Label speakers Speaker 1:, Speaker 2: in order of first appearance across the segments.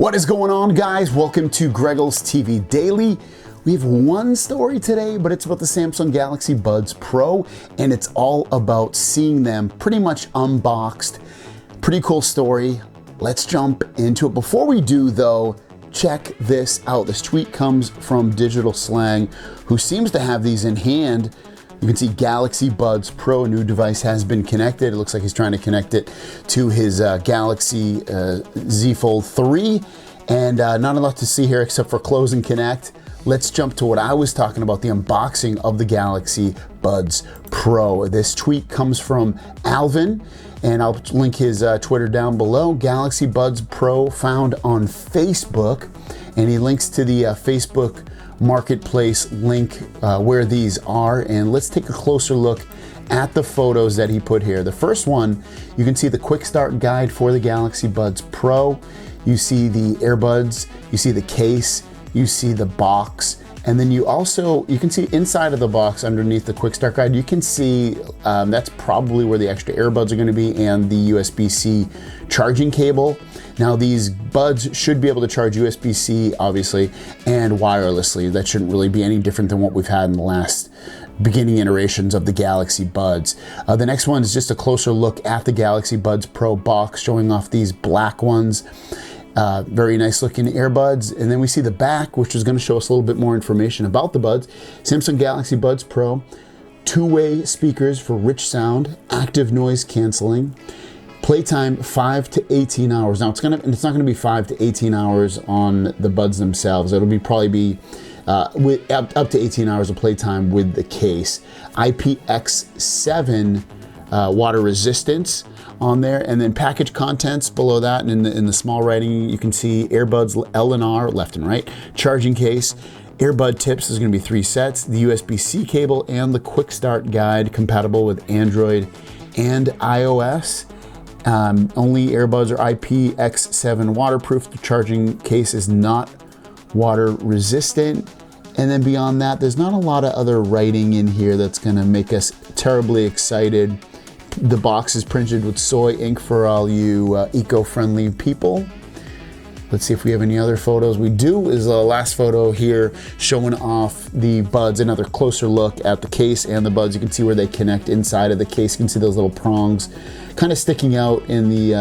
Speaker 1: What is going on, guys? Welcome to Greggles TV Daily. We have one story today, but it's about the Samsung Galaxy Buds Pro, and it's all about seeing them pretty much unboxed. Pretty cool story. Let's jump into it. Before we do, though, check this out. This tweet comes from Digital Slang, who seems to have these in hand. You can see Galaxy Buds Pro, a new device has been connected. It looks like he's trying to connect it to his Galaxy Z Fold 3. And not a lot to see here except for close and connect. Let's jump to what I was talking about, the unboxing of the Galaxy Buds Pro. This tweet comes from Alvin, and I'll link his Twitter down below. Galaxy Buds Pro found on Facebook, and he links to the Facebook Marketplace link where these are, and let's take a closer look at the photos that he put here. The first one, you can see the quick start guide for the Galaxy Buds Pro. You see the earbuds, you see the case, you see the box, and then you can see inside of the box underneath the quick start guide, you can see that's probably where the extra earbuds are going to be and the USB-C charging cable. Now these buds should be able to charge USB-C, obviously, and wirelessly. That shouldn't really be any different than what we've had in the last beginning iterations of the Galaxy Buds. The next one is just a closer look at the Galaxy Buds Pro box, showing off these black ones. Very nice looking earbuds. And then we see the back, which is going to show us a little bit more information about the buds. Samsung Galaxy Buds Pro, two-way speakers for rich sound, active noise canceling. Playtime 5 to 18 hours. Now it's not going to be 5 to 18 hours on the buds themselves. It'll probably be with up to 18 hours of playtime with the case. IPX7 water resistance on there, and then package contents below that, and in the small writing you can see earbuds L and R, left and right, charging case, earbud tips is going to be 3 sets, the USB-C cable, and the quick start guide compatible with Android and iOS. Only earbuds are IPX7 waterproof. The charging case is not water resistant. And then beyond that, there's not a lot of other writing in here that's gonna make us terribly excited. The box is printed with soy ink for all you eco-friendly people. Let's see if we have any other photos. We do, is the last photo here showing off the buds, another closer look at the case and the buds. You can see where they connect inside of the case. You can see those little prongs kind of sticking out in the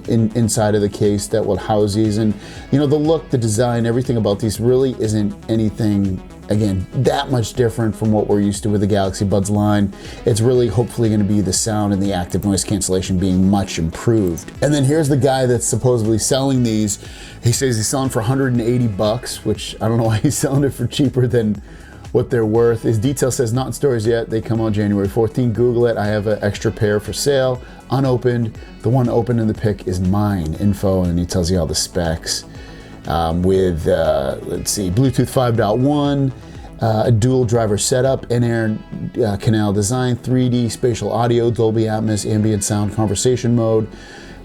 Speaker 1: inside of the case that will house these. And you know, the look, the design, everything about these really isn't anything, again, that much different from what we're used to with the Galaxy Buds line. It's really hopefully going to be the sound and the active noise cancellation being much improved. And then here's the guy that's supposedly selling these. He says he's selling for 180 bucks, which I don't know why he's selling it for cheaper than what they're worth. His detail says not in stores yet. They come out January 14. Google it. I have an extra pair for sale, unopened. The one open in the pic is mine. Info, and he tells you all the specs. With, let's see, Bluetooth 5.1, a dual driver setup, in-air canal design, 3D spatial audio, Dolby Atmos, ambient sound, conversation mode,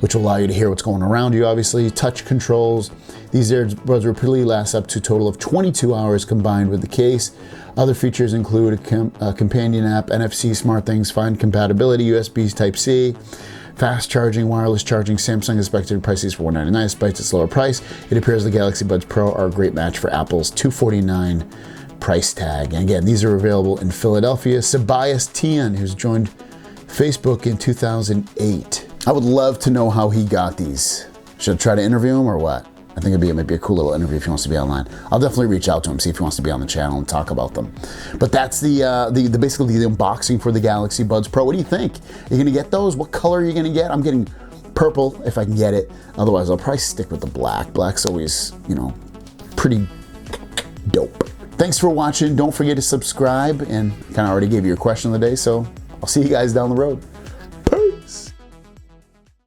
Speaker 1: which will allow you to hear what's going around you, obviously. Touch controls. These earbuds repeatedly last up to a total of 22 hours combined with the case. Other features include a companion app, NFC, SmartThings, find compatibility, USB Type-C, fast charging, wireless charging. Samsung expected prices for $199 despite its lower price. It appears the Galaxy Buds Pro are a great match for Apple's $249 price tag. And again, these are available in Philadelphia. Sabias Tian, who's joined Facebook in 2008. I would love to know how he got these. Should I try to interview him or what? I think it might be a cool little interview if he wants to be online. I'll definitely reach out to him, see if he wants to be on the channel and talk about them. But that's basically the unboxing for the Galaxy Buds Pro. What do you think? Are you gonna get those? What color are you gonna get? I'm getting purple if I can get it. Otherwise, I'll probably stick with the black. Black's always, you know, pretty dope. Thanks for watching. Don't forget to subscribe, and kind of already gave you your question of the day, so I'll see you guys down the road.